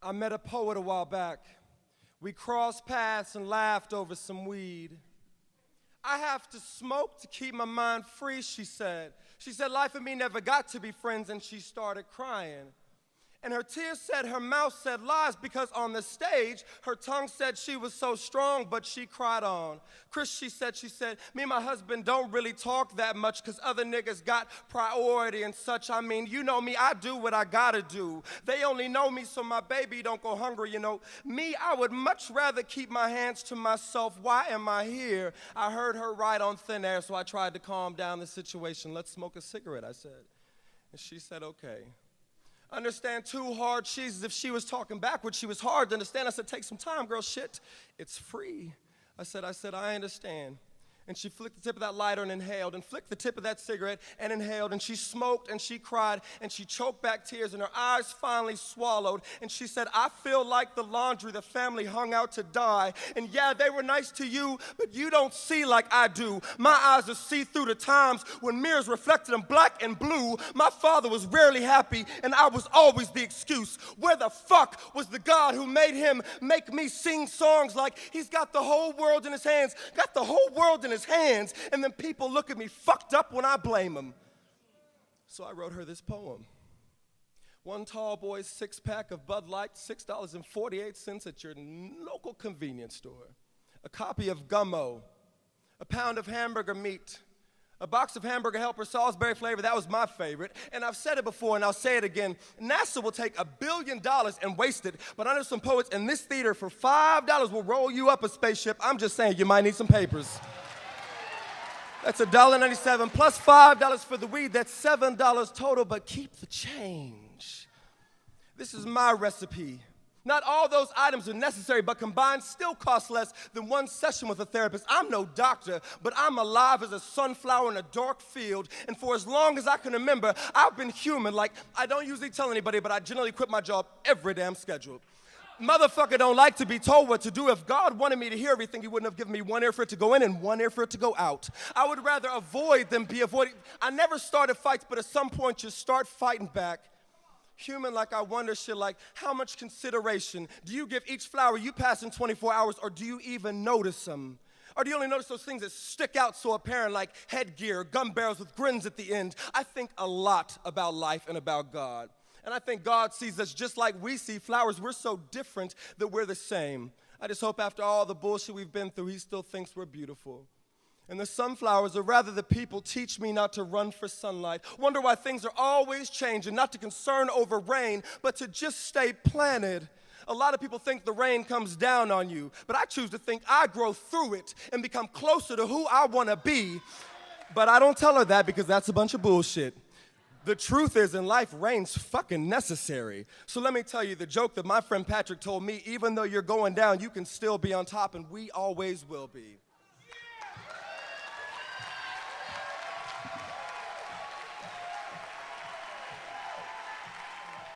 I met a poet a while back. We crossed paths and laughed over some weed. I have to smoke to keep my mind free, she said. She said, life and me never got to be friends, and she started crying. And her tears said her mouth said lies because on the stage, her tongue said she was so strong, but she cried on. Chris, she said, me and my husband don't really talk that much because other niggas got priority and such. I mean, you know me, I do what I gotta do. They only know me so my baby don't go hungry, you know. Me, I would much rather keep my hands to myself. Why am I here? I heard her ride on thin air, so I tried to calm down the situation. Let's smoke a cigarette, I said. And she said, okay. Understand two hard cheeses. If she was talking backwards, she was hard to understand. I said, take some time, girl, shit, it's free. I said, I understand. And she flicked the tip of that lighter and inhaled, and flicked the tip of that cigarette and inhaled, and she smoked and she cried and she choked back tears and her eyes finally swallowed, and she said, I feel like the laundry the family hung out to die, and yeah, they were nice to you, but you don't see like I do. My eyes are see through the times when mirrors reflected in black and blue. My father was rarely happy and I was always the excuse. Where the fuck was the God who made him make me sing songs like he's got the whole world in his hands, got the whole world in his hands, and then people look at me fucked up when I blame them. So I wrote her this poem. One tall boy's six-pack of Bud Light, $6.48 at your local convenience store. A copy of Gummo, a pound of hamburger meat, a box of Hamburger Helper Salisbury flavor, that was my favorite. And I've said it before and I'll say it again. NASA will take $1 billion and waste it, but I know some poets in this theater for $5 will roll you up a spaceship. I'm just saying, you might need some papers. That's $1.97 plus $5 for the weed. That's $7 total, but keep the change. This is my recipe. Not all those items are necessary, but combined still cost less than one session with a therapist. I'm no doctor, but I'm alive as a sunflower in a dark field, and for as long as I can remember, I've been human. Like, I don't usually tell anybody, but I generally quit my job every damn schedule. Motherfucker don't like to be told what to do. If God wanted me to hear everything, he wouldn't have given me one ear for it to go in and one ear for it to go out. I would rather avoid than be avoided. I never started fights, but at some point you start fighting back. Human, like I wonder shit like, how much consideration do you give each flower you pass in 24 hours, or do you even notice them? Or do you only notice those things that stick out so apparent, like headgear, gun barrels with grins at the end? I think a lot about life and about God. And I think God sees us just like we see flowers. We're so different that we're the same. I just hope after all the bullshit we've been through, he still thinks we're beautiful. And the sunflowers, or rather the people, teach me not to run for sunlight. Wonder why things are always changing, not to concern over rain, but to just stay planted. A lot of people think the rain comes down on you, but I choose to think I grow through it and become closer to who I want to be. But I don't tell her that because that's a bunch of bullshit. The truth is, in life, rain's fucking necessary. So let me tell you the joke that my friend Patrick told me, even though you're going down, you can still be on top, and we always will be.